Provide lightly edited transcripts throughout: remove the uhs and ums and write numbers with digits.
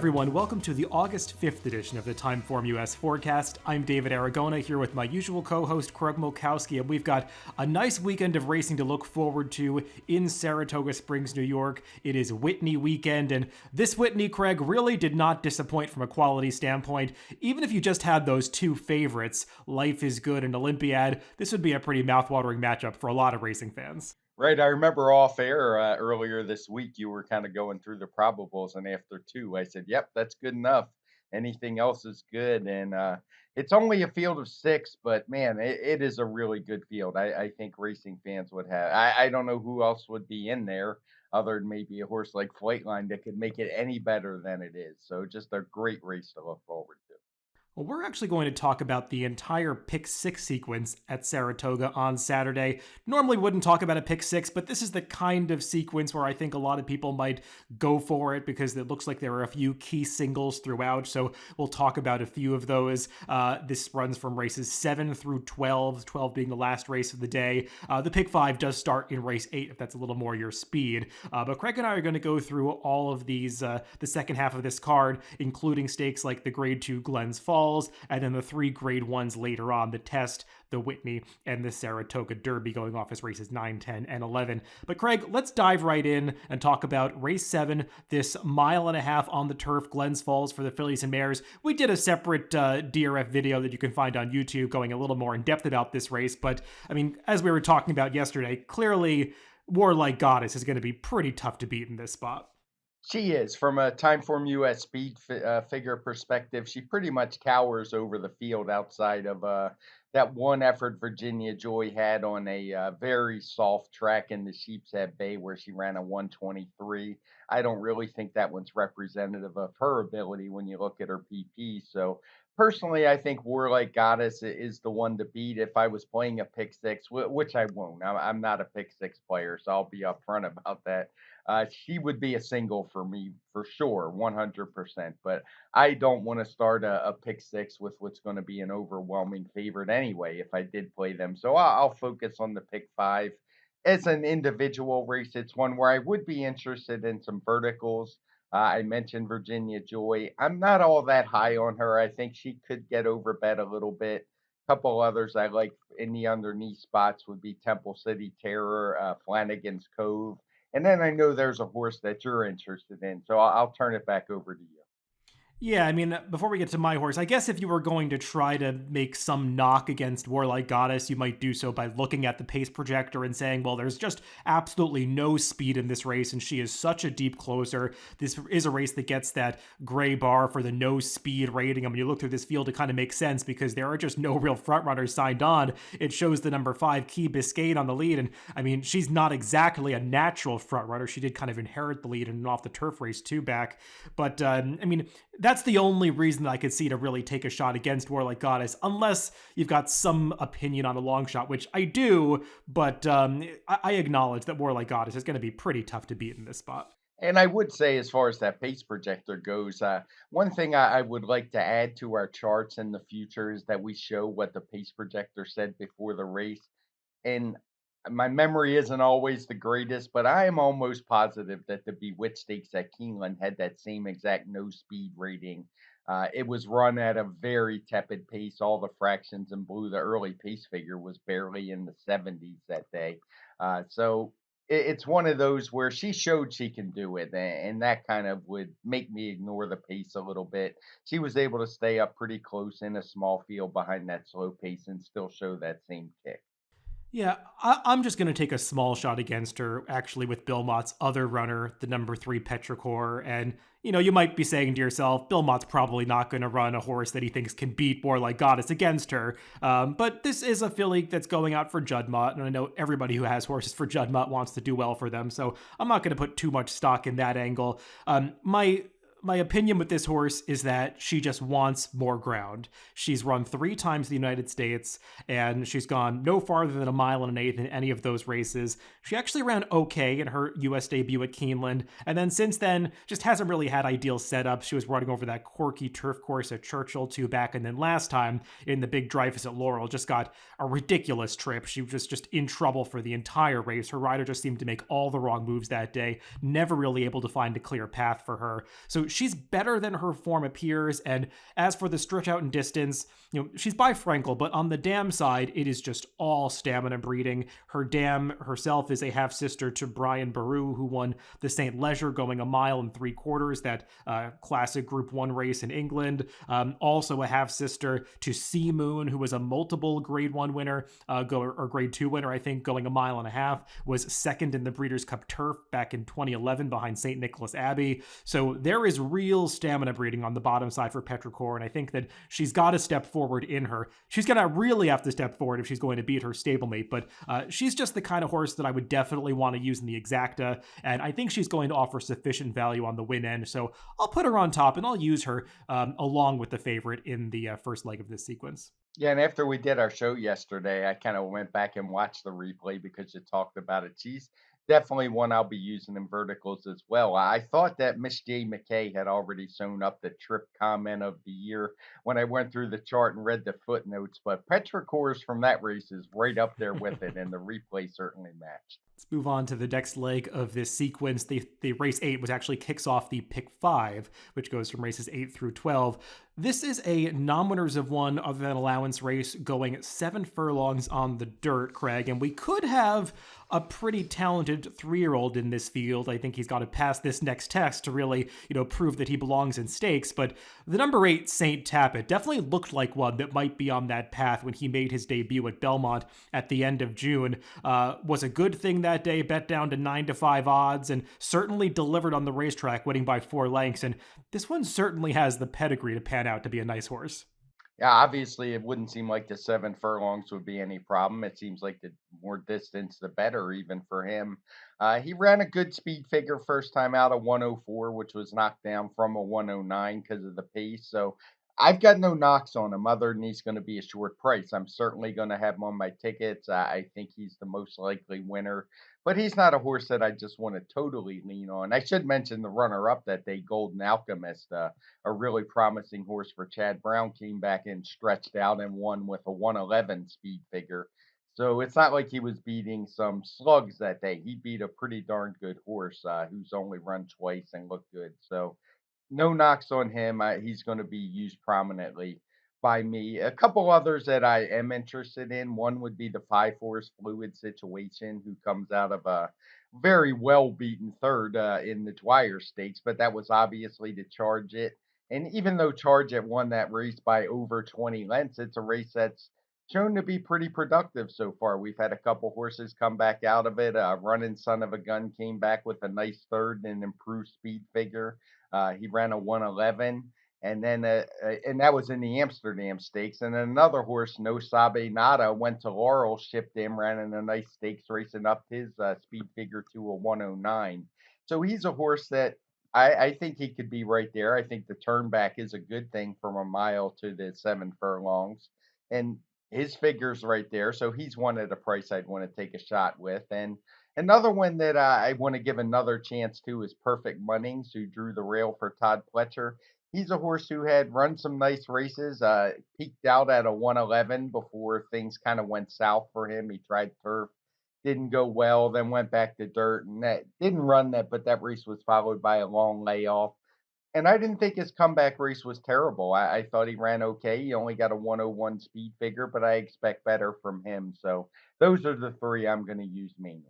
everyone, welcome to the August 5th edition of the TimeformUS Forecast. I'm David Aragona here with my usual co-host Craig Mulkowski, and we've got a nice weekend of racing to look forward to in Saratoga Springs, New York. It is Whitney weekend, and this Whitney, Craig, really did not disappoint from a quality standpoint. Even if you just had those two favorites, Life is Good and Olympiad, this would be a pretty mouthwatering matchup for a lot of racing fans. Right. I remember off air earlier this week, you were kind of going through the probables, and after two, I said, "Yep, that's good enough. Anything else is good." And it's only a field of six, but man, it is a really good field. I think racing fans would have. I don't know who else would be in there other than maybe a horse like Flightline that could make it any better than it is. So just a great race to look forward to. Well, we're actually going to talk about the entire pick six sequence at Saratoga on Saturday. Normally wouldn't talk about a pick six, but this is the kind of sequence where I think a lot of people might go for it because it looks like there are a few key singles throughout. So we'll talk about a few of those. This runs from races 7 through 12, 12 being the last race of the day. The pick 5 does start in race 8 if that's a little more your speed. But Craig and I are going to go through all of these, the second half of this card, including stakes like the Grade 2 Glens Falls, and then the 3 Grade 1s later on, the Test, the Whitney, and the Saratoga Derby going off as races 9, 10, and 11. But Craig, let's dive right in and talk about race 7, this mile and a half on the turf, Glens Falls for the fillies and mares. We did a separate DRF video that you can find on YouTube going a little more in depth about this race, but I mean, as we were talking about yesterday, clearly Warlike Goddess is going to be pretty tough to beat in this spot. She is. From a Timeform US speed figure perspective, she pretty much cowers over the field outside of that one effort Virginia Joy had on a very soft track in the Sheepshead Bay where she ran a 123. I don't really think that one's representative of her ability when you look at her PP. So personally, I think Warlike Goddess is the one to beat if I was playing a pick six, which I won't. I'm not a pick six player, so I'll be upfront about that. She would be a single for me for sure, 100%. But I don't want to start a pick six with what's going to be an overwhelming favorite anyway if I did play them. So I'll focus on the pick 5. As an individual race, it's one where I would be interested in some verticals. I mentioned Virginia Joy. I'm not all that high on her. I think she could get overbet a little bit. Couple others I like in the underneath spots would be Temple City Terror, Flanagan's Cove. And then I know there's a horse that you're interested in, so I'll turn it back over to you. Yeah, I mean, before we get to my horse, I guess if you were going to try to make some knock against Warlike Goddess, you might do so by looking at the pace projector and saying, well, there's just absolutely no speed in this race, and she is such a deep closer. This is a race that gets that gray bar for the no speed rating. I mean, you look through this field, it kind of makes sense because there are just no real frontrunners signed on. It shows the number 5 Key Biscayne on the lead, and I mean, she's not exactly a natural frontrunner. She did kind of inherit the lead in an off the turf race too back, but I mean, that's the only reason that I could see to really take a shot against Warlike Goddess, unless you've got some opinion on a long shot, which I do, but I acknowledge that Warlike Goddess is going to be pretty tough to beat in this spot. And I would say, as far as that pace projector goes, one thing I would like to add to our charts in the future is that we show what the pace projector said before the race. And my memory isn't always the greatest, but I am almost positive that the Bewitched Stakes at Keeneland had that same exact no speed rating. It was run at a very tepid pace, all the fractions in blue. The early pace figure was barely in the 70s that day. So it's one of those where she showed she can do it, and that kind of would make me ignore the pace a little bit. She was able to stay up pretty close in a small field behind that slow pace and still show that same kick. Yeah, I'm just going to take a small shot against her, actually, with Bill Mott's other runner, the number 3 Petrichor. And, you know, you might be saying to yourself, Bill Mott's probably not going to run a horse that he thinks can beat Warlike Goddess against her. But this is a filly that's going out for Judd Mott, and I know everybody who has horses for Judd Mott wants to do well for them, so I'm not going to put too much stock in that angle. My opinion with this horse is that she just wants more ground. She's run 3 times the United States, and she's gone no farther than a mile and an eighth in any of those races. She actually ran okay in her U.S. debut at Keeneland, and then since then, just hasn't really had ideal setups. She was running over that quirky turf course at Churchill 2 back, and then last time in the Big Dreyfus at Laurel, just got a ridiculous trip. She was just in trouble for the entire race. Her rider just seemed to make all the wrong moves that day, never really able to find a clear path for her. So she's better than her form appears. And as for the stretch out in distance, she's by Frankel, but on the dam side, it is just all stamina breeding. Her dam herself is a half sister to Brian Baru, who won the St. Leger going a mile and 3/4, that classic Group 1 race in England. Also a half sister to Sea Moon, who was a multiple Grade 1 winner, or Grade 2 winner, I think, going a mile and a half, was second in the Breeders' Cup Turf back in 2011 behind St. Nicholas Abbey. So there is real stamina breeding on the bottom side for Petrichor, and I think that she's got to step forward in her. She's going to really have to step forward if she's going to beat her stablemate, but she's just the kind of horse that I would definitely want to use in the exacta, and I think she's going to offer sufficient value on the win end, so I'll put her on top, and I'll use her along with the favorite in the first leg of this sequence. Yeah, and after we did our show yesterday, I kind of went back and watched the replay because you talked about it. She's definitely one I'll be using in verticals as well. I thought that Miss J. McKay had already sewn up the trip comment of the year when I went through the chart and read the footnotes, but Petrichor's from that race is right up there with it, and the replay certainly matched. Let's move on to the next leg of this sequence. The race 8, which actually kicks off the pick 5, which goes from races 8 through 12. This is a non-winners of one other than allowance race going 7 furlongs on the dirt, Craig, and we could have a pretty talented 3-year-old in this field. I think he's got to pass this next test to really, prove that he belongs in stakes. But the number 8, St. Tappet, definitely looked like one that might be on that path when he made his debut at Belmont at the end of June. Was a good thing that day, bet down to 9-5 odds, and certainly delivered on the racetrack, winning by 4 lengths. And this one certainly has the pedigree to pan out to be a nice horse. Yeah, obviously, it wouldn't seem like the 7 furlongs would be any problem. It seems like the more distance, the better, even for him. He ran a good speed figure first time out, a 104, which was knocked down from a 109 because of the pace. So I've got no knocks on him other than he's going to be a short price. I'm certainly going to have him on my tickets. I think he's the most likely winner, but he's not a horse that I just want to totally lean on. I should mention the runner up that day, Golden Alchemist, a really promising horse for Chad Brown, came back and stretched out and won with a 111 speed figure. So it's not like he was beating some slugs that day. He beat a pretty darn good horse who's only run twice and looked good. So no knocks on him. He's going to be used prominently by me. A couple others that I am interested in. One would be the 5 horse Fluid Situation, who comes out of a very well beaten third in the Dwyer Stakes, but that was obviously to Charge It. And even though Charge It won that race by over 20 lengths, it's a race that's shown to be pretty productive so far. We've had a couple horses come back out of it. Running Son of a Gun came back with a nice third and improved speed figure. He ran a 111, and then and that was in the Amsterdam Stakes. And then another horse, No Sabe Nada, went to Laurel, shipped him, ran in a nice stakes race, and upped his speed figure to a 109. So he's a horse that I think he could be right there. I think the turn back is a good thing from a mile to the 7 furlongs, and his figure's right there. So he's one at a price I'd want to take a shot with. And another one that I want to give another chance to is Perfect Munnings, who drew the rail for Todd Pletcher. He's a horse who had run some nice races, peaked out at a 111 before things kind of went south for him. He tried turf, didn't go well, then went back to dirt, and that didn't run that, but that race was followed by a long layoff. And I didn't think his comeback race was terrible. I thought he ran okay. He only got a 101 speed figure, but I expect better from him. So those are the 3 I'm going to use mainly.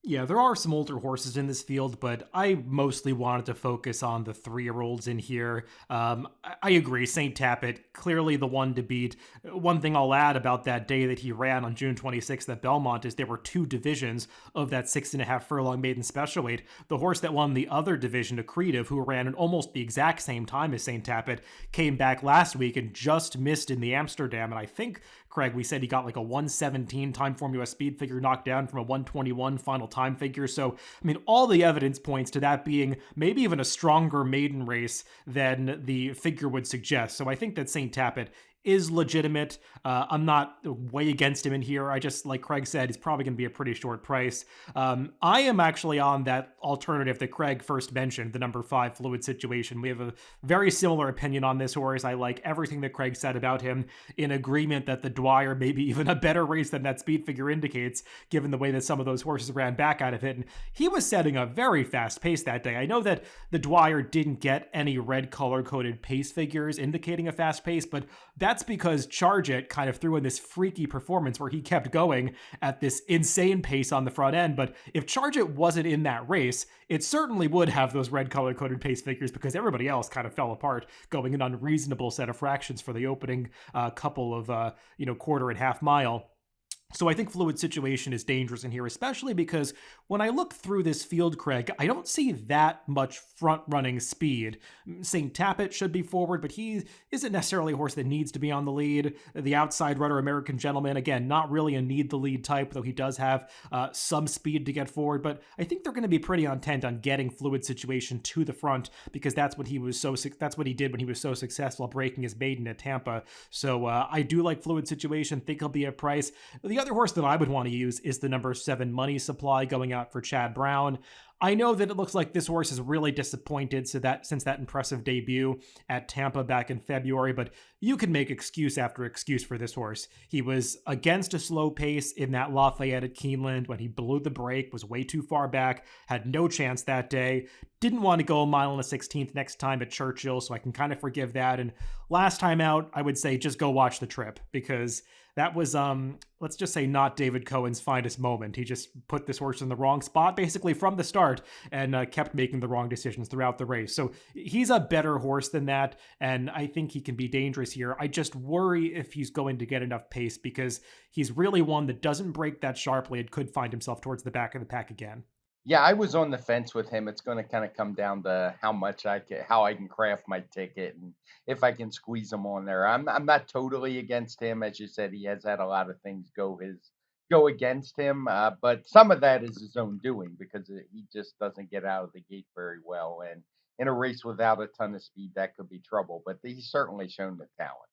Yeah, there are some older horses in this field, but I mostly wanted to focus on the 3-year-olds in here. I agree, St. Tappet, clearly the one to beat. One thing I'll add about that day that he ran on June 26th at Belmont is there were 2 divisions of that 6.5 furlong maiden special weight. The horse that won the other division, Accretive, who ran at almost the exact same time as St. Tappet, came back last week and just missed in the Amsterdam, and I think, Craig, we said he got like a 117 TimeformUS speed figure knocked down from a 121 final time figure. So, I mean, all the evidence points to that being maybe even a stronger maiden race than the figure would suggest. So I think that St. Tappet is legitimate. I'm not way against him in here. I just, like Craig said, he's probably going to be a pretty short price. I am actually on that alternative that Craig first mentioned, the number 5 Fluid Situation. We have a very similar opinion on this horse. I like everything that Craig said about him, in agreement that the Dwyer may be even a better race than that speed figure indicates, given the way that some of those horses ran back out of it. And he was setting a very fast pace that day. I know that the Dwyer didn't get any red color coded pace figures indicating a fast pace, but that's because Charge It kind of threw in this freaky performance where he kept going at this insane pace on the front end. But if Charge It wasn't in that race, it certainly would have those red color coded pace figures, because everybody else kind of fell apart, going an unreasonable set of fractions for the opening couple of quarter and half mile. So I think Fluid Situation is dangerous in here, especially because when I look through this field, Craig, I don't see that much front-running speed. St. Tappet should be forward, but he isn't necessarily a horse that needs to be on the lead. The outside runner, American Gentleman, again, not really a need-the-lead type, though he does have some speed to get forward. But I think they're going to be pretty intent on getting Fluid Situation to the front, because that's what he did when he was so successful breaking his maiden at Tampa. So I do like Fluid Situation. Think he'll be a price. The other horse that I would want to use is the number 7 Money Supply, going out for Chad Brown. I know that it looks like this horse is really disappointed since that impressive debut at Tampa back in February, but you can make excuse after excuse for this horse. He was against a slow pace in that Lafayette at Keeneland when he blew the brake, was way too far back, had no chance that day. Didn't want to go a mile and a 16th next time at Churchill, so I can kind of forgive that. And last time out, I would say just go watch the trip, because that was, let's just say, not David Cohen's finest moment. He just put this horse in the wrong spot basically from the start, and kept making the wrong decisions throughout the race. So he's a better horse than that, and I think he can be dangerous here. I just worry if he's going to get enough pace, because he's really one that doesn't break that sharply and could find himself towards the back of the pack again. Yeah, I was on the fence with him. It's going to kind of come down to how I can craft my ticket, and if I can squeeze him on there. I'm not totally against him, as you said. He has had a lot of things go against him, but some of that is his own doing, because he just doesn't get out of the gate very well, and in a race without a ton of speed, that could be trouble. But he's certainly shown the talent.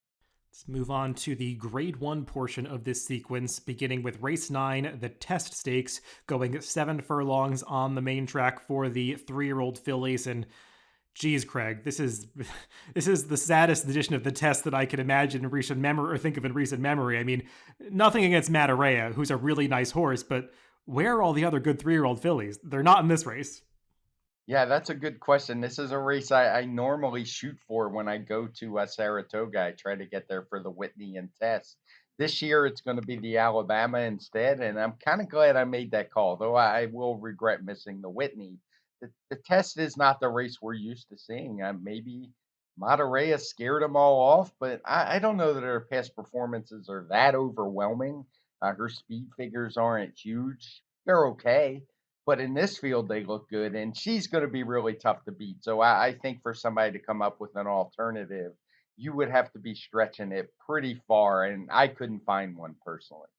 Let's move on to the grade 1 portion of this sequence, beginning with race 9, the test stakes, going 7 furlongs on the main track for the 3-year-old fillies. And geez, Craig, this is this is the saddest edition of the test that I can imagine in recent memory, or think of in recent memory. I mean, nothing against Matarea, who's a really nice horse, but where are all the other good 3-year-old fillies? They're not in this race. Yeah, that's a good question. This is a race I normally shoot for when I go to Saratoga. I try to get there for the Whitney and Test. This year, it's going to be the Alabama instead, and I'm kind of glad I made that call, though I will regret missing the Whitney. The Test is not the race we're used to seeing. Maybe Monterey scared them all off, but I don't know that her past performances are that overwhelming. Her speed figures aren't huge. They're okay, but in this field, they look good, and she's going to be really tough to beat. So I think for somebody to come up with an alternative, you would have to be stretching it pretty far, and I couldn't find one personally.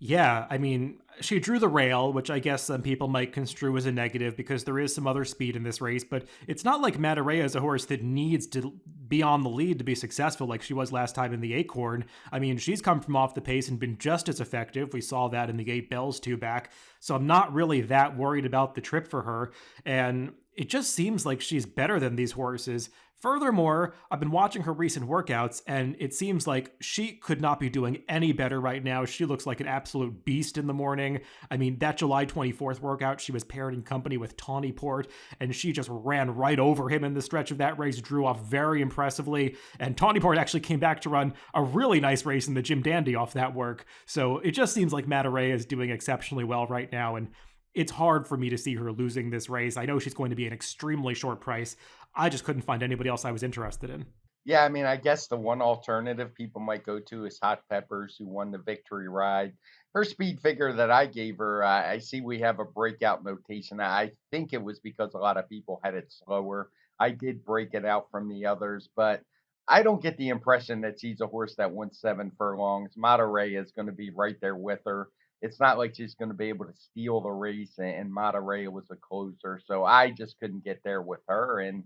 Yeah, I mean, she drew the rail, which I guess some people might construe as a negative, because there is some other speed in this race, but it's not like Matarea is a horse that needs to be on the lead to be successful like she was last time in the Acorn. I mean, she's come from off the pace and been just as effective. We saw that in the 8 Bells 2 back, so I'm not really that worried about the trip for her, and it just seems like she's better than these horses. Furthermore, I've been watching her recent workouts, and it seems like she could not be doing any better right now. She looks like an absolute beast in the morning. I mean, that July 24th workout, she was paired in company with Tawny Port, and she just ran right over him in the stretch of that race, drew off very impressively, and Tawny Port actually came back to run a really nice race in the Jim Dandy off that work. So it just seems like Matarea is doing exceptionally well right now, and it's hard for me to see her losing this race. I know she's going to be an extremely short price. I just couldn't find anybody else I was interested in. Yeah, I mean, I guess the one alternative people might go to is Hot Peppers, who won the victory ride. Her speed figure that I gave her, I see we have a breakout notation. I think it was because a lot of people had it slower. I did break it out from the others, but I don't get the impression that she's a horse that won 7 furlongs. Monterey is going to be right there with her. It's not like she's going to be able to steal the race, and Monterey was a closer. So I just couldn't get there with her. And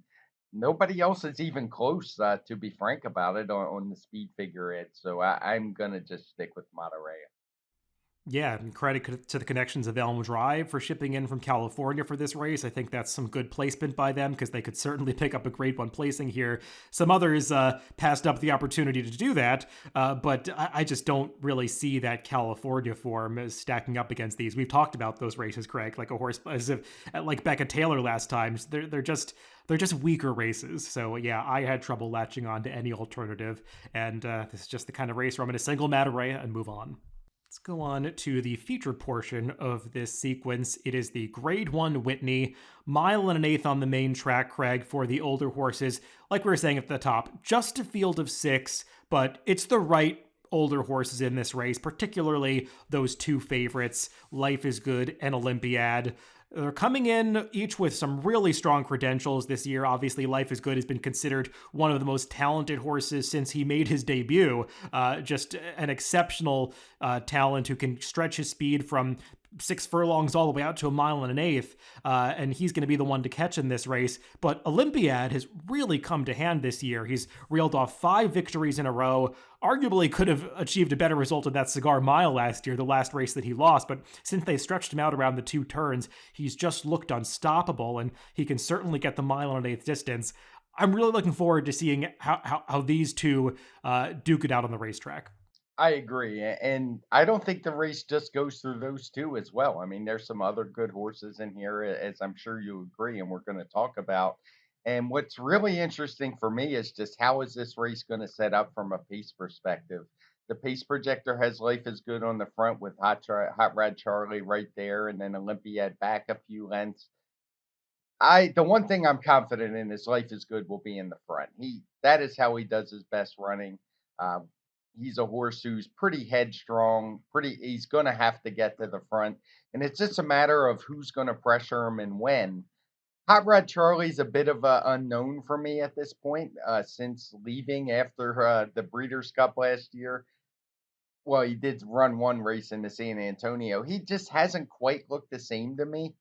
Nobody else is even close, to be frank about it, on the speed figurehead. So I'm gonna just stick with Monterey. Yeah, and credit to the connections of Elm Drive for shipping in from California for this race. I think that's some good placement by them because they could certainly pick up a grade one placing here. Some others passed up the opportunity to do that, but I just don't really see that California form as stacking up against these. We've talked about those races, Craig, like a horse as if like Becca Taylor last time. They're just weaker races. So yeah, I had trouble latching on to any alternative, and this is just the kind of race where I'm going to single Matarea and move on. Let's go on to the featured portion of this sequence. It is the Grade 1 Whitney, mile and an eighth on the main track, Craig, for the older horses. Like we were saying at the top, just a field of six, but it's the right older horses in this race, particularly those two favorites, Life is Good and Olympiad. They're coming in each with some really strong credentials this year. Obviously, Life is Good has been considered one of the most talented horses since he made his debut. Just an exceptional talent who can stretch his speed from 6 furlongs all the way out to a mile and an eighth, and he's going to be the one to catch in this race. But Olympiad has really come to hand this year. He's reeled off 5 victories in a row. Arguably could have achieved a better result at that Cigar Mile last year, the last race that he lost, but since they stretched him out around the 2 turns, he's just looked unstoppable, and he can certainly get the mile and an eighth distance. I'm really looking forward to seeing how these two duke it out on the racetrack. I agree, and I don't think the race just goes through those two as well. I mean, there's some other good horses in here, as I'm sure you agree, and we're going to talk about. And what's really interesting for me is just how is this race going to set up from a pace perspective. The pace projector has Life is Good on the front with Hot Rod Charlie right there, and then Olympiad back a few lengths. The one thing I'm confident in is Life is Good will be in the front. That is how he does his best running. Um, he's a horse who's pretty headstrong, pretty he's gonna have to get to the front. And it's just a matter of who's gonna pressure him and when. Hot Rod Charlie's a bit of a unknown for me at this point, since leaving after the Breeders' Cup last year. Well, he did run one race into San Antonio. He just hasn't quite looked the same to me,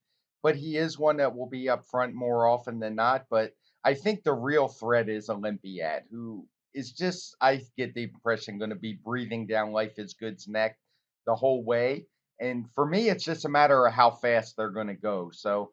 but he is one that will be up front more often than not. But I think the real threat is Olympiad, who is just, I get the impression, going to be breathing down Life is Good's neck the whole way. And for me, it's just a matter of how fast they're going to go. So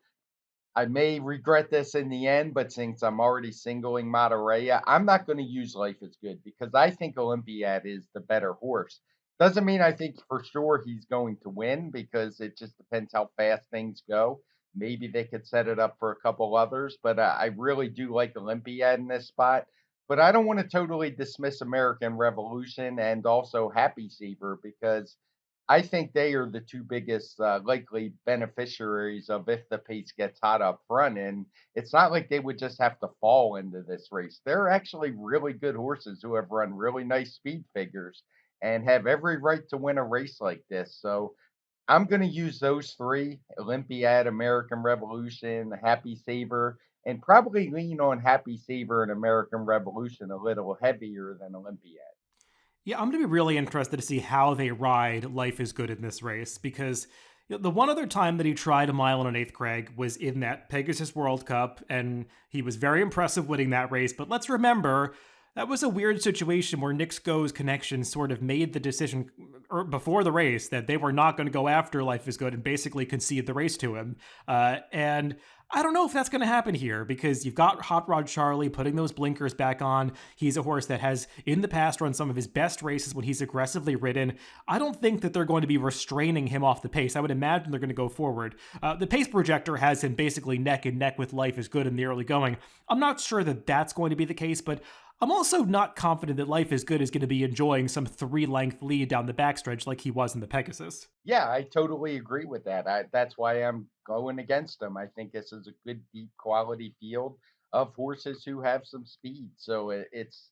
I may regret this in the end, but since I'm already singling Matarea, I'm not going to use Life is Good because I think Olympiad is the better horse. Doesn't mean I think for sure he's going to win because it just depends how fast things go. Maybe they could set it up for a couple others, but I really do like Olympiad in this spot. But I don't want to totally dismiss American Revolution and also Happy Saver because I think they are the two biggest likely beneficiaries of if the pace gets hot up front. And it's not like they would just have to fall into this race. They're actually really good horses who have run really nice speed figures and have every right to win a race like this. So I'm going to use those three: Olympiad, American Revolution, Happy Saver, and probably lean on Happy Saver and American Revolution a little heavier than Olympiad. Yeah, I'm going to be really interested to see how they ride Life is Good in this race because the one other time that he tried a mile and an eighth, Craig, was in that Pegasus World Cup, and he was very impressive winning that race. But let's remember, that was a weird situation where Nick Sco's connection sort of made the decision before the race that they were not going to go after Life is Good and basically concede the race to him. And I don't know if that's going to happen here because you've got Hot Rod Charlie putting those blinkers back on. He's a horse that has, in the past, run some of his best races when he's aggressively ridden. I don't think that they're going to be restraining him off the pace. I would imagine they're going to go forward. The pace projector has him basically neck and neck with Life is Good in the early going. I'm not sure that that's going to be the case, but I'm also not confident that Life is Good is going to be enjoying some 3 length lead down the backstretch like he was in the Pegasus. Yeah, I totally agree with that. That's why I'm going against them. I think this is a good, deep, quality field of horses who have some speed. So it's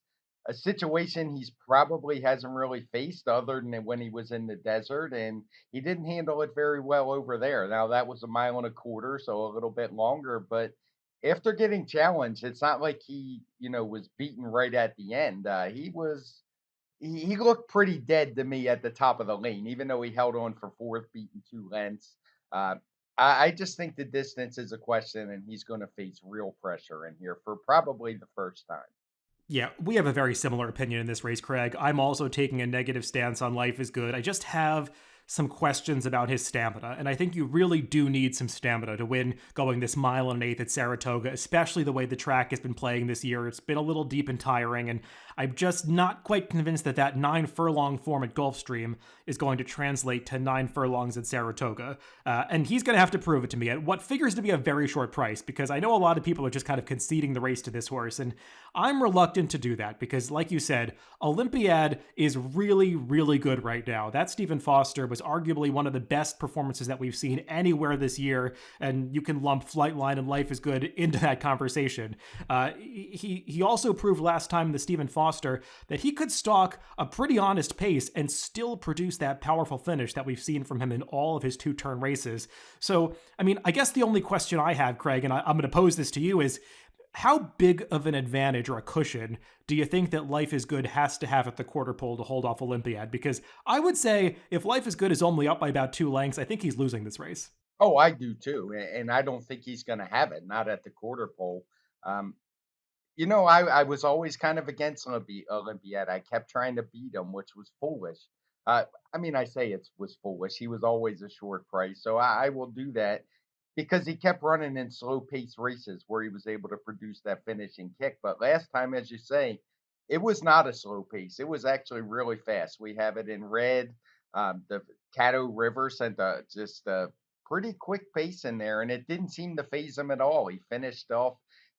a situation he's probably hasn't really faced other than when he was in the desert, and he didn't handle it very well over there. Now, that was a mile and a quarter, so a little bit longer, but after getting challenged, it's not like he was beaten right at the end. He looked pretty dead to me at the top of the lane, even though he held on for fourth, beaten 2 lengths. Uh, I just think the distance is a question, and he's going to face real pressure in here for probably the first time. Yeah, we have a very similar opinion in this race, Craig. I'm also taking a negative stance on Life is Good. I just have some questions about his stamina, and I think you really do need some stamina to win going this mile and an eighth at Saratoga, especially the way the track has been playing this year. It's been a little deep and tiring, and I'm just not quite convinced that that 9 furlong form at Gulfstream is going to translate to 9 furlongs at Saratoga. And he's going to have to prove it to me at what figures to be a very short price, because I know a lot of people are just kind of conceding the race to this horse, and I'm reluctant to do that because, like you said, Olympiad is really, really good right now. That Stephen Foster was arguably one of the best performances that we've seen anywhere this year, and you can lump Flightline and Life is Good into that conversation. He also proved last time, the Stephen Foster, that he could stalk a pretty honest pace and still produce that powerful finish that we've seen from him in all of his two-turn races. So, I mean, I guess the only question I have, Craig, and I'm going to pose this to you, is how big of an advantage or a cushion do you think that Life is Good has to have at the quarter pole to hold off Olympiad? Because I would say if Life is Good is only up by about 2 lengths, I think he's losing this race. Oh, I do too, and I don't think he's going to have it. Not at the quarter pole. Um, I was always kind of against Olympiad. I kept trying to beat him, which was foolish. I mean, I say it was foolish. He was always a short price, so I will do that because he kept running in slow pace races where he was able to produce that finishing kick. But last time, as you say, it was not a slow pace. It was actually really fast. We have it in red. The Caddo River sent just a pretty quick pace in there, and it didn't seem to phase him at all. He finished off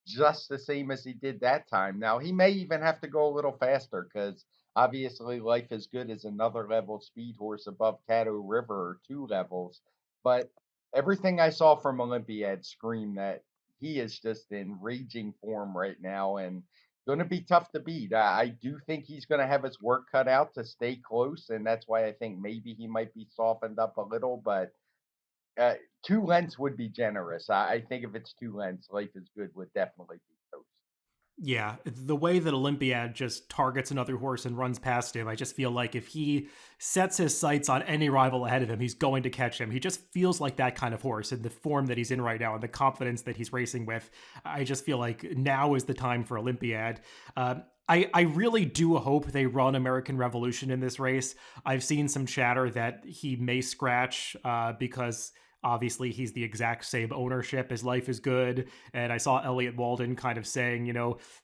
just the same as he did that time. Now, he may even have to go a little faster because obviously Life is Good is another level speed horse above Caddo River, or two levels. But everything I saw from Olympiad screamed that he is just in raging form right now and going to be tough to beat. I do think he's going to have his work cut out to stay close, and that's why I think maybe he might be softened up a little. But uh, 2 lengths would be generous. I think if it's 2 lengths, Life is Good would definitely be toast. Yeah, the way that Olympiad just targets another horse and runs past him, I just feel like if he sets his sights on any rival ahead of him, he's going to catch him. He just feels like that kind of horse in the form that he's in right now and the confidence that he's racing with. I just feel like now is the time for Olympiad. I really do hope they run American Revolution in this race. I've seen some chatter that he may scratch because obviously he's the exact same ownership as Life is Good. And I saw Elliot Walden kind of saying,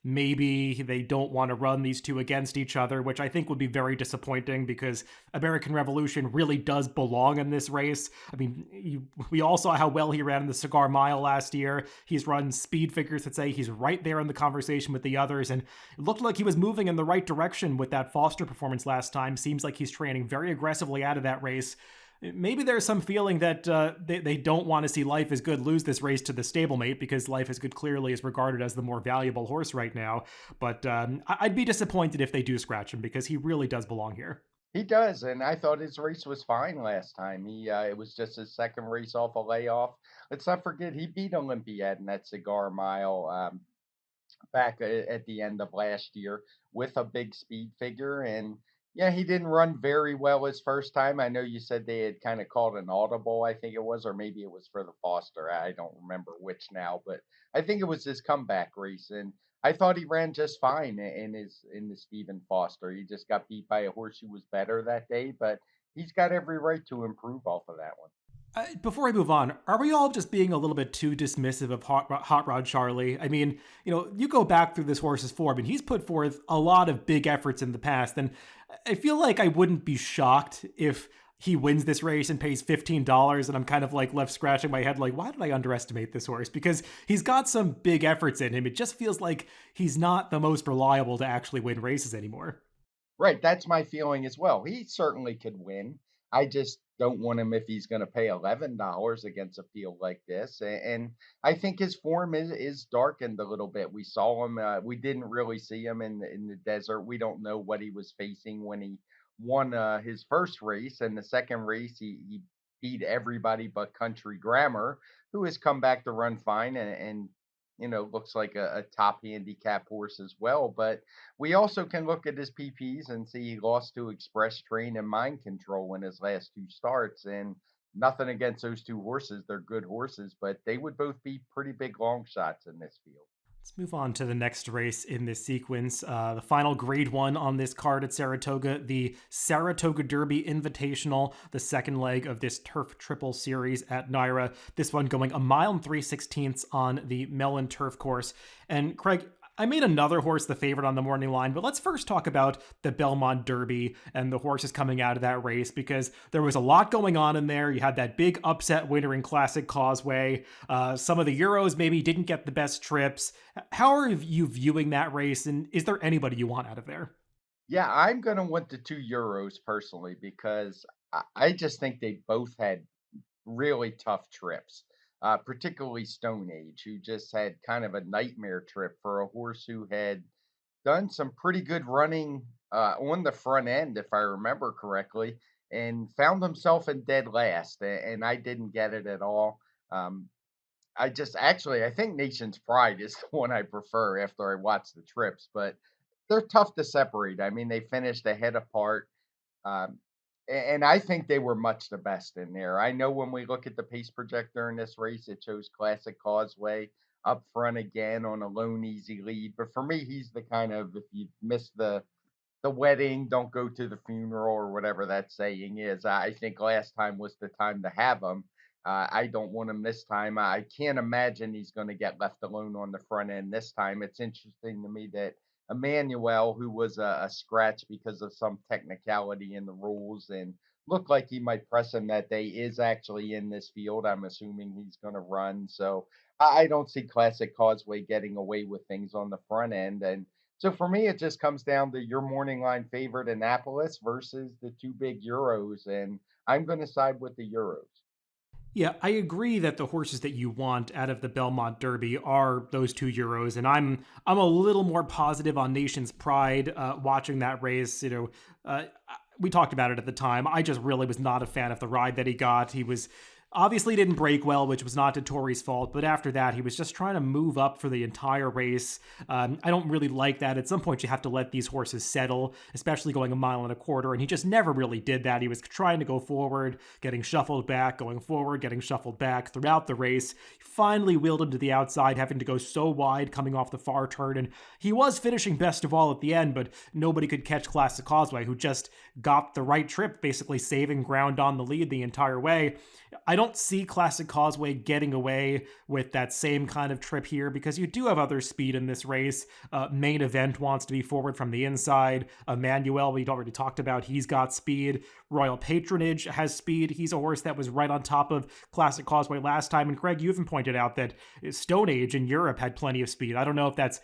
maybe they don't want to run these two against each other, which I think would be very disappointing because American Revolution really does belong in this race. I mean, we all saw how well he ran in the Cigar Mile last year. He's run speed figures that say he's right there in the conversation with the others. And it looked like he was moving in the right direction with that Foster performance last time. Seems like he's training very aggressively out of that race. Maybe there's some feeling that they don't want to see Life is Good lose this race to the stablemate because Life is Good clearly is regarded as the more valuable horse right now. But I'd be disappointed if they do scratch him because he really does belong here. He does, and I thought his race was fine last time. It was just his second race off a layoff. Let's not forget he beat Olympiad in that Cigar Mile. Back at the end of last year with a big speed figure. And yeah, he didn't run very well his first time. I know you said they had kind of called an audible, I think it was, or maybe it was for the Foster. I don't remember which now, but I think it was his comeback race. And I thought he ran just fine in the Stephen Foster. He just got beat by a horse who was better that day, but he's got every right to improve off of that one. Before I move on, are we all just being a little bit too dismissive of Hot Rod Charlie? I mean, you go back through this horse's form, and he's put forth a lot of big efforts in the past, and I feel like I wouldn't be shocked if he wins this race and pays $15, and I'm kind of like left scratching my head, like, why did I underestimate this horse? Because he's got some big efforts in him. It just feels like he's not the most reliable to actually win races anymore. Right, that's my feeling as well. He certainly could win. I just don't want him if he's going to pay $11 against a field like this. And I think his form is darkened a little bit. We saw him. We didn't really see him in the desert. We don't know what he was facing when he won his first race. And the second race, he beat everybody but Country Grammar, who has come back to run fine and looks like a top handicap horse as well. But we also can look at his PPs and see he lost to Express Train and Mind Control in his last two starts. And Nothing against those two horses. They're good horses, but they would both be pretty big long shots in this field. Let's move on to the next race in this sequence. The final grade one on this card at Saratoga, the Saratoga Derby Invitational, the second leg of this Turf Triple Series at Naira. This one going a mile and 3/16 on the Mellon Turf Course. And Craig, I made another horse the favorite on the morning line, but let's first talk about the Belmont Derby and the horses coming out of that race because there was a lot going on in there. You had that big upset winner in Classic Causeway. Some of the Euros maybe didn't get the best trips. How are you viewing that race, and is there anybody you want out of there? Yeah, I'm going to want the two Euros personally because I just think they both had really tough trips, particularly Stone Age, who just had kind of a nightmare trip for a horse who had done some pretty good running on the front end, if I remember correctly, and found himself in dead last. And I didn't get it at all. Um, I just actually, I think Nation's Pride is the one I prefer after I watch the trips, but they're tough to separate. I mean, they finished a head apart. Um, and I think they were much the best in there. I know when we look at the pace projector in this race, it shows Classic Causeway up front again on a lone easy lead. But for me, he's the kind of, if you miss the wedding, don't go to the funeral or whatever that saying is. I think last time was the time to have him. I don't want him this time. I can't imagine he's going to get left alone on the front end this time. It's interesting to me that Emmanuel, who was a scratch because of some technicality in the rules and looked like he might press him that day, is actually in this field. I'm assuming he's going to run. So I don't see Classic Causeway getting away with things on the front end. And so for me, it just comes down to your morning line favorite Annapolis versus the two big Euros, and I'm going to side with the Euros. Yeah, I agree that the horses that you want out of the Belmont Derby are those two Euros, and I'm a little more positive on Nation's Pride watching that race. We talked about it at the time. I just really was not a fan of the ride that he got. He was obviously didn't break well, which was not Tori's fault. But after that, he was just trying to move up for the entire race. I don't really like that. At some point, you have to let these horses settle, especially going a mile and a quarter. And he just never really did that. He was trying to go forward, getting shuffled back, going forward, getting shuffled back throughout the race. He finally wheeled him to the outside, having to go so wide coming off the far turn. And he was finishing best of all at the end, but nobody could catch Classic Causeway, who just got the right trip, basically saving ground on the lead the entire way. I don't see Classic Causeway getting away with that same kind of trip here because you do have other speed in this race. Main Event wants to be forward from the inside. Emmanuel, we'd already talked about, he's got speed. Royal Patronage has speed. He's a horse that was right on top of Classic Causeway last time. And Craig, you even pointed out that Stone Age in Europe had plenty of speed. I don't know if that's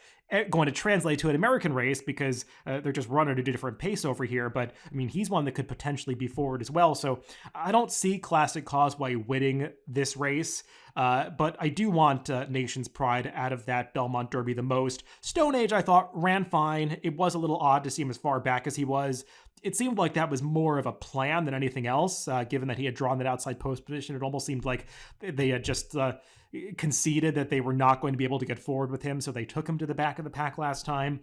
going to translate to an American race because they're just running at a different pace over here. But I mean, he's one that could potentially be forward as well. So I don't see Classic Causeway winning this race. But I do want Nation's Pride out of that Belmont Derby the most. Stone Age, I thought, ran fine. It was a little odd to see him as far back as he was. It seemed like that was more of a plan than anything else, given that he had drawn that outside post position. It almost seemed like they had just conceded that they were not going to be able to get forward with him, so they took him to the back of the pack last time.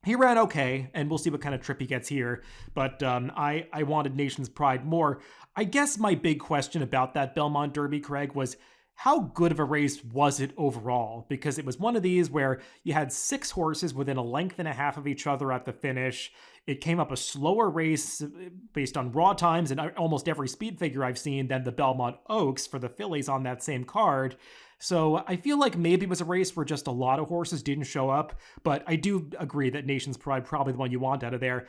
He ran okay, and we'll see what kind of trip he gets here. But I wanted Nation's Pride more. I guess my big question about that Belmont Derby, Craig, was how good of a race was it overall? Because it was one of these where you had six horses within a length and a half of each other at the finish. It came up a slower race based on raw times and almost every speed figure I've seen than the Belmont Oaks for the fillies on that same card. So I feel like maybe it was a race where just a lot of horses didn't show up, but I do agree that Nation's Pride probably the one you want out of there.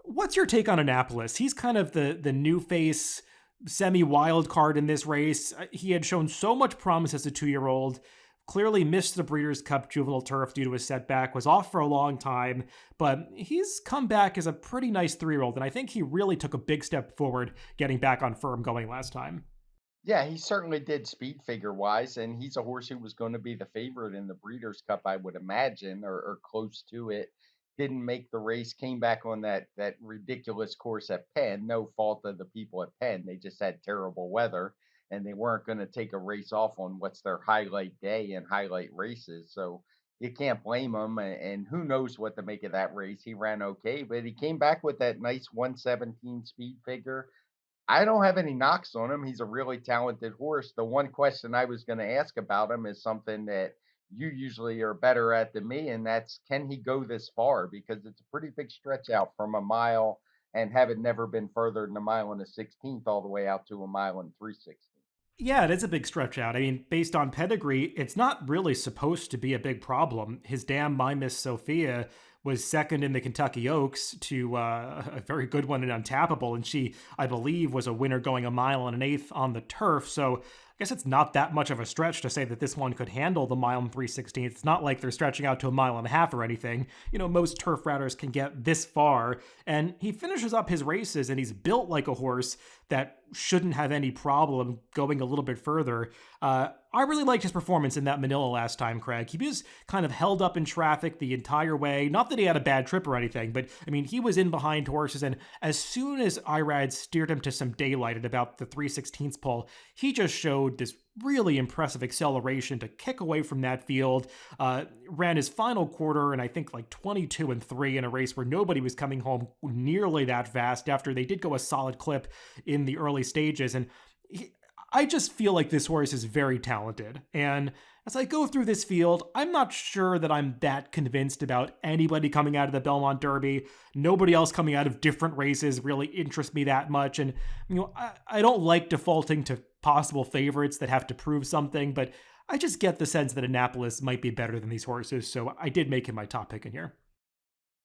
What's your take on Annapolis? He's kind of the new face semi-wild card in this race. He had shown so much promise as a 2-year-old, clearly missed the Breeders' Cup Juvenile Turf due to a setback, was off for a long time, but he's come back as a pretty nice 3-year-old, and I think he really took a big step forward getting back on firm going last time. Yeah, he certainly did speed figure wise, and he's a horse who was going to be the favorite in the Breeders' Cup, I would imagine, or close to it. Didn't make the race, came back on that ridiculous course at Penn. No fault of the people at Penn. They just had terrible weather, and they weren't going to take a race off on what's their highlight day and highlight races. So you can't blame him. And who knows what to make of that race? He ran okay, but he came back with that nice 117 speed figure. I don't have any knocks on him. He's a really talented horse. The one question I was going to ask about him is something that you usually are better at than me, and that's can he go this far? Because it's a pretty big stretch out from a mile and have it never been further than a mile and a 16th all the way out to a mile and 3/16. Yeah, it is a big stretch out. I mean, based on pedigree, it's not really supposed to be a big problem. His dam, My Miss Sophia, was second in the Kentucky Oaks to a very good one in Untappable, and she, I believe, was a winner going a mile and an eighth on the turf. So I guess it's not that much of a stretch to say that this one could handle the mile and 3/16. It's not like they're stretching out to a mile and a half or anything. You know, most turf routers can get this far, and he finishes up his races, and he's built like a horse that shouldn't have any problem going a little bit further. I really liked his performance in that Manila last time, Craig. He was kind of held up in traffic the entire way. Not that he had a bad trip or anything, but I mean, he was in behind horses, and as soon as Irad steered him to some daylight at about the 3/16 pole, he just showed this really impressive acceleration to kick away from that field. Ran his final quarter, and I think like 22-3 in a race where nobody was coming home nearly that fast after they did go a solid clip in the early stages. And I just feel like this horse is very talented. And as I go through this field, I'm not sure that I'm that convinced about anybody coming out of the Belmont Derby. Nobody else coming out of different races really interests me that much. And, you know, I don't like defaulting to possible favorites that have to prove something, but I just get the sense that Annapolis might be better than these horses. So I did make him my top pick in here.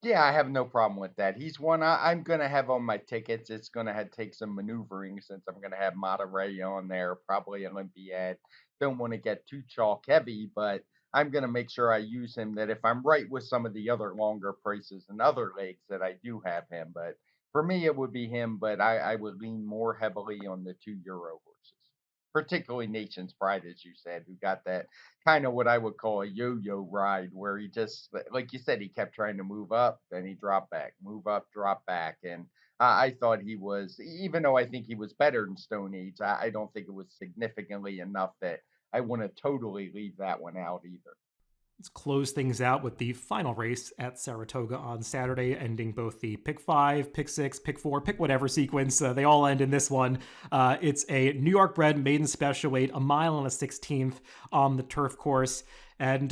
Yeah, I have no problem with that. He's one I'm gonna have on my tickets. It's gonna have take some maneuvering since I'm gonna have Monterey on there, probably Olympiad. Don't want to get too chalk heavy, but I'm gonna make sure I use him. That if I'm right with some of the other longer prices and other legs, that I do have him. But for me, it would be him. But I would lean more heavily on the 2 Euro horses, particularly Nation's Pride, as you said, who got that kind of what I would call a yo-yo ride where he just like you said, he kept trying to move up, then he dropped back, move up, drop back. And I thought he was, even though I think he was better than Stone Age, I don't think it was significantly enough that I want to totally leave that one out either. Let's close things out with the final race at Saratoga on Saturday, ending both the pick five, pick six, pick four, pick whatever sequence. They all end in this one. It's a New York bred maiden special weight, a mile and a 16th on the turf course. And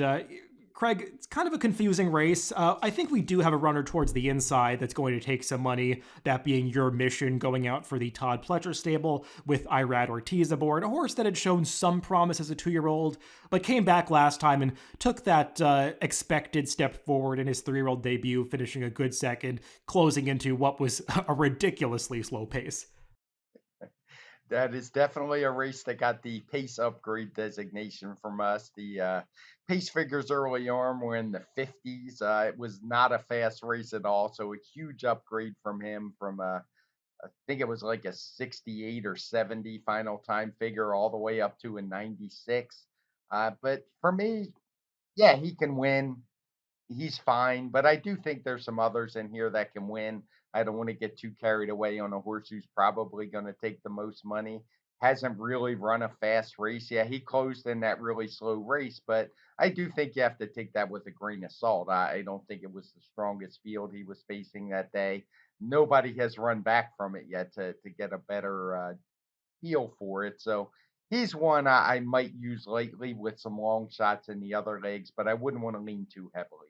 Craig, it's kind of a confusing race. I think we do have a runner towards the inside that's going to take some money, that being Your Mission going out for the Todd Pletcher stable with Irad Ortiz aboard, a horse that had shown some promise as a 2-year-old, but came back last time and took that expected step forward in his 3-year-old debut, finishing a good second, closing into what was a ridiculously slow pace. That is definitely a race that got the pace upgrade designation from us. The pace figures early on were in the 50s. It was not a fast race at all, so a huge upgrade from him from I think it was like a 68 or 70 final time figure all the way up to a 96. But for me, yeah, he can win. He's fine, but I do think there's some others in here that can win. I don't want to get too carried away on a horse who's probably going to take the most money. Hasn't really run a fast race. Yeah, he closed in that really slow race, but I do think you have to take that with a grain of salt. I don't think it was the strongest field he was facing that day. Nobody has run back from it yet to get a better feel for it. So he's one I might use lately with some long shots in the other legs, but I wouldn't want to lean too heavily on him.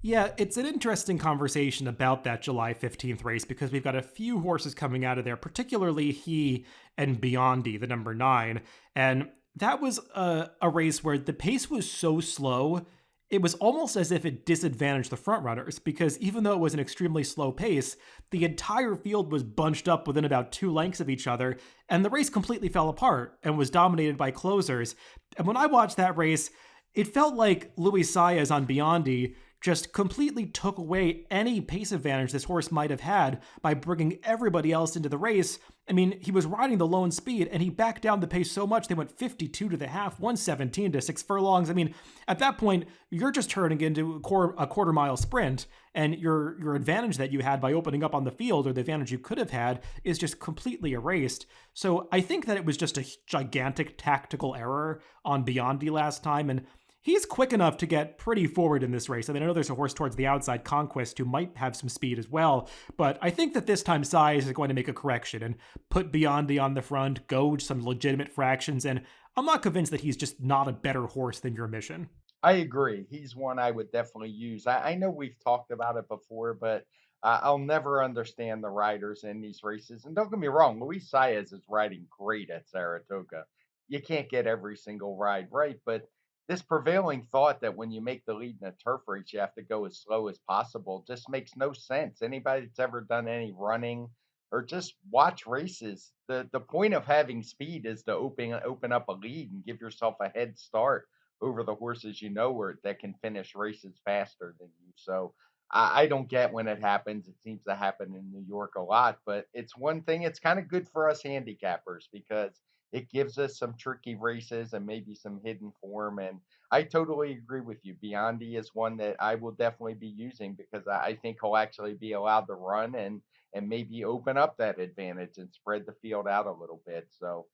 Yeah, it's an interesting conversation about that July 15th race because we've got a few horses coming out of there, particularly he and Biondi, the number 9. And that was a race where the pace was so slow, it was almost as if it disadvantaged the front runners because even though it was an extremely slow pace, the entire field was bunched up within about 2 lengths of each other, and the race completely fell apart and was dominated by closers. And when I watched that race, it felt like Luis Saez on Biondi just completely took away any pace advantage this horse might have had by bringing everybody else into the race. I mean, he was riding the lone speed and he backed down the pace so much they went 52 to the half, 117 to 6 furlongs. I mean, at that point, you're just turning into a quarter mile sprint, and your advantage that you had by opening up on the field, or the advantage you could have had, is just completely erased. So I think that it was just a gigantic tactical error on Biondi last time, and He's quick enough to get pretty forward in this race. I mean, I know there's a horse towards the outside, Conquest, who might have some speed as well, but I think that this time size is going to make a correction and put Biondi on the front, go some legitimate fractions, and I'm not convinced that he's just not a better horse than your mission. I agree. He's one I would definitely use. I know we've talked about it before, but I'll never understand the riders in these races. And don't get me wrong, Luis Saez is riding great at Saratoga. You can't get every single ride right, but this prevailing thought that when you make the lead in a turf race, you have to go as slow as possible just makes no sense. Anybody that's ever done any running or just watch races, the point of having speed is to open up a lead and give yourself a head start over the horses or that can finish races faster than you. So I don't get when it happens. It seems to happen in New York a lot, but it's one thing. It's kind of good for us handicappers because it gives us some tricky races and maybe some hidden form. And I totally agree with you. Biondi is one that I will definitely be using because I think he'll actually be allowed to run and maybe open up that advantage and spread the field out a little bit. So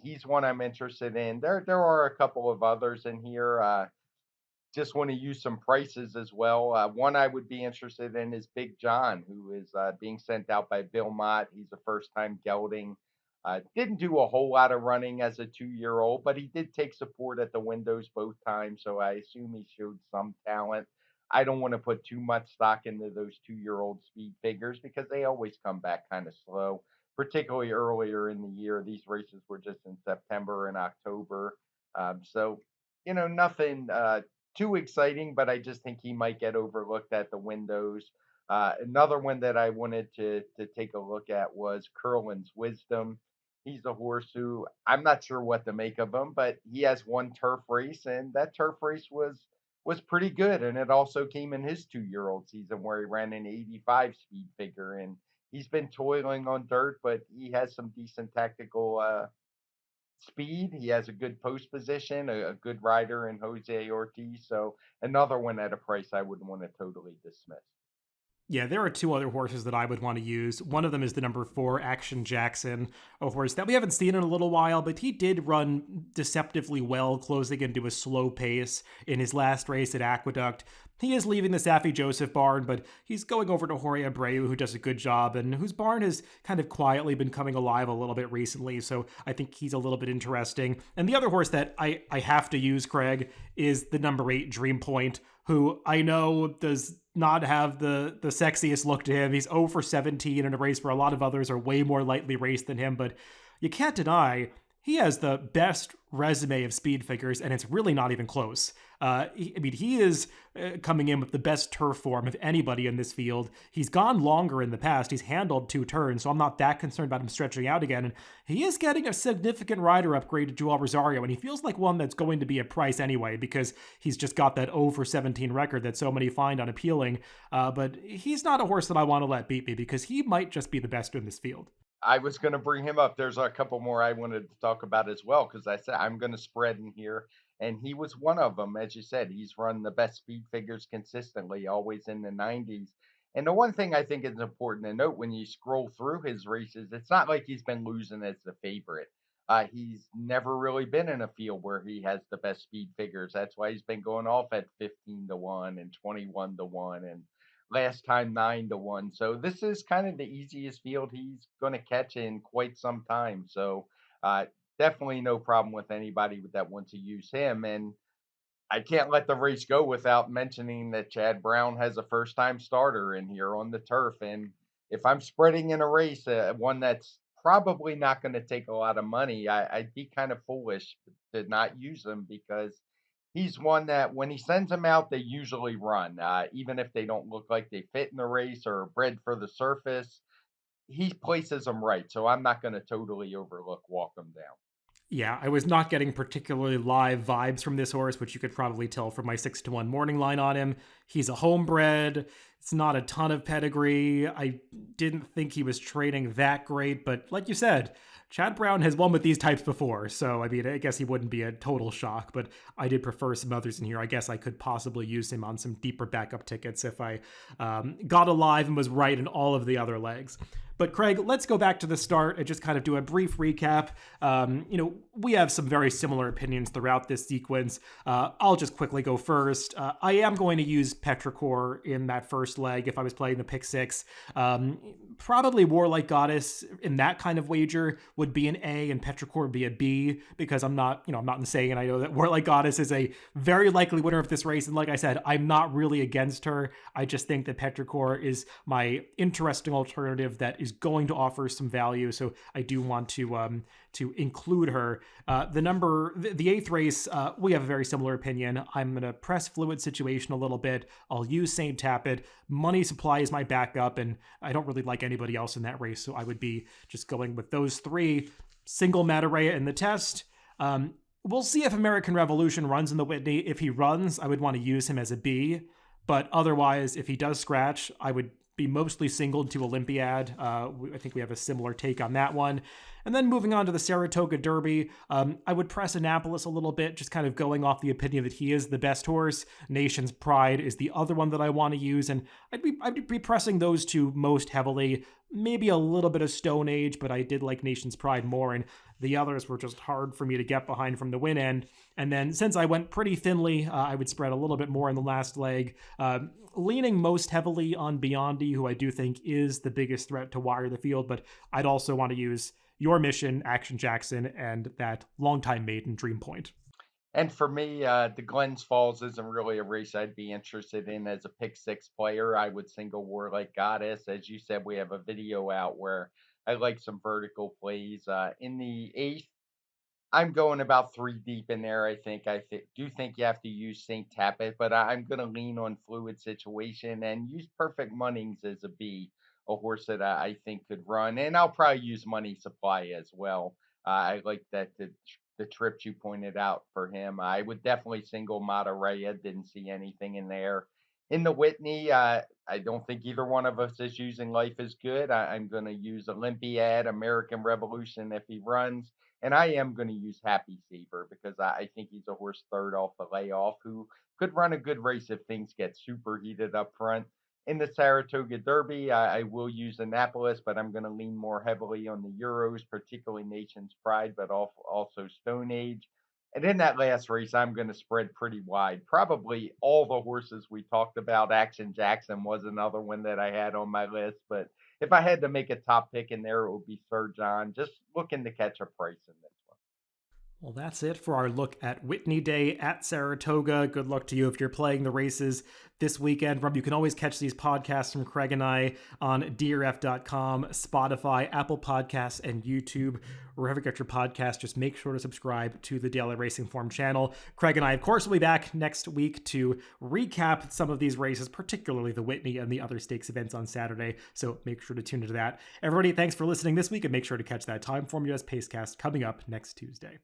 he's one I'm interested in. There are a couple of others in here. Just want to use some prices as well. One I would be interested in is Big John, who is being sent out by Bill Mott. He's a first time gelding. Didn't do a whole lot of running as a 2 year old, but he did take support at the windows both times. So I assume he showed some talent. I don't want to put too much stock into those 2 year old speed figures because they always come back kind of slow, particularly earlier in the year. These races were just in September and October. So, nothing too exciting, but I just think he might get overlooked at the windows. Another one that I wanted to take a look at was Curlin's Wisdom. He's a horse who I'm not sure what to make of him, but he has one turf race, and that turf race was pretty good. And it also came in his 2 year old season where he ran an 85 speed figure, and he's been toiling on dirt, but he has some decent tactical speed. He has a good post position, a good rider in Jose Ortiz. So another one at a price I wouldn't want to totally dismiss. Yeah, there are two other horses that I would want to use. One of them is the number 4, Action Jackson, a horse that we haven't seen in a little while, but he did run deceptively well, closing into a slow pace in his last race at Aqueduct. He is leaving the Safi Joseph barn, but he's going over to Jorge Abreu, who does a good job, and whose barn has kind of quietly been coming alive a little bit recently, so I think he's a little bit interesting. And the other horse that I have to use, Craig, is the number 8, Dream Point, who I know does not have the sexiest look to him. He's 0 for 17 in a race where a lot of others are way more lightly raced than him, but you can't deny he has the best resume of speed figures, and it's really not even close. He is coming in with the best turf form of anybody in this field. He's gone longer in the past. He's handled 2 turns, so I'm not that concerned about him stretching out again. And he is getting a significant rider upgrade to Joel Rosario, and he feels like one that's going to be a price anyway because he's just got that 0 for 17 record that so many find unappealing. But he's not a horse that I want to let beat me because he might just be the best in this field. I was going to bring him up. There's a couple more I wanted to talk about as well because I said I'm going to spread in here, and he was one of them. As you said, he's run the best speed figures consistently, always in the 90s. And the one thing I think is important to note when you scroll through his races, it's not like he's been losing as the favorite. He's never really been in a field where he has the best speed figures. That's why he's been going off at 15 to 1 and 21 to 1 and last time 9 to 1. So this is kind of the easiest field he's going to catch in quite some time. So uh, definitely no problem with anybody that wants to use him. And I can't let the race go without mentioning that Chad Brown has a first time starter in here on the turf. And if I'm spreading in a race, one that's probably not going to take a lot of money, I'd be kind of foolish to not use him because he's one that when he sends them out, they usually run, even if they don't look like they fit in the race or are bred for the surface. He places them right, so I'm not going to totally overlook walk them down. Yeah, I was not getting particularly live vibes from this horse, which you could probably tell from my 6 to 1 morning line on him. He's a homebred. It's not a ton of pedigree. I didn't think he was training that great, but like you said, Chad Brown has won with these types before, so I mean, I guess he wouldn't be a total shock, but I did prefer some others in here. I guess I could possibly use him on some deeper backup tickets if I got alive and was right in all of the other legs. But Craig, let's go back to the start and just kind of do a brief recap. We have some very similar opinions throughout this sequence. I'll just quickly go first. I am going to use Petrichor in that first leg if I was playing the pick six. Probably Warlike Goddess in that kind of wager would be an A and Petrichor would be a B, because I'm not insane. And I know that Warlike Goddess is a very likely winner of this race. And like I said, I'm not really against her. I just think that Petrichor is my interesting alternative that is going to offer some value. So I do want to include her. The eighth race, we have a very similar opinion. I'm going to press Fluid Situation a little bit. I'll use Saint Tapit. Money Supply is my backup, and I don't really like anybody else in that race, so I would be just going with those three. Single Mataraya in the test. We'll see if American Revolution runs in the Whitney. If he runs, I would want to use him as a B, but otherwise, if he does scratch, I would be mostly singled to Olympiad. I think we have a similar take on that one. And then moving on to the Saratoga Derby, I would press Annapolis a little bit, just kind of going off the opinion that he is the best horse. Nation's Pride is the other one that I want to use, and I'd be pressing those two most heavily. Maybe a little bit of Stone Age, but I did like Nation's Pride more, and the others were just hard for me to get behind from the win end. And then since I went pretty thinly, I would spread a little bit more in the last leg, leaning most heavily on Biondi, who I do think is the biggest threat to wire the field, but I'd also want to use Your Mission, Action Jackson, and that longtime maiden Dream Point. And for me, the Glens Falls isn't really a race I'd be interested in as a pick six player. I would single Warlike Goddess. As you said, we have a video out where I like some vertical plays. In the eighth, I'm going about three deep in there. Do think you have to use Saint Tapit, but I'm going to lean on Fluid Situation and use Perfect Munnings as a B, a horse that I think could run. And I'll probably use Money Supply as well. I like that the trips you pointed out for him. I would definitely single Mataraya. Didn't see anything in there. In the Whitney, I don't think either one of us is using Life is Good. I'm going to use Olympiad, American Revolution if he runs. And I am going to use Happy Saver because I think he's a horse third off the layoff who could run a good race if things get super heated up front. In the Saratoga Derby, I will use Annapolis, but I'm going to lean more heavily on the Euros, particularly Nation's Pride, but also Stone Age. And in that last race, I'm going to spread pretty wide. Probably all the horses we talked about. Action Jackson was another one that I had on my list, but if I had to make a top pick in there, it would be Sir John. Just looking to catch a price in this one. Well, that's it for our look at Whitney Day at Saratoga. Good luck to you if you're playing the races this weekend. Remember, you can always catch these podcasts from Craig and I on DRF.com, Spotify, Apple Podcasts, and YouTube. Wherever you get your podcast, just make sure to subscribe to the Daily Racing Form channel. Craig and I, of course, will be back next week to recap some of these races, particularly the Whitney and the other stakes events on Saturday. So make sure to tune into that. Everybody, thanks for listening this week, and make sure to catch that TimeformUS Pacecast coming up next Tuesday.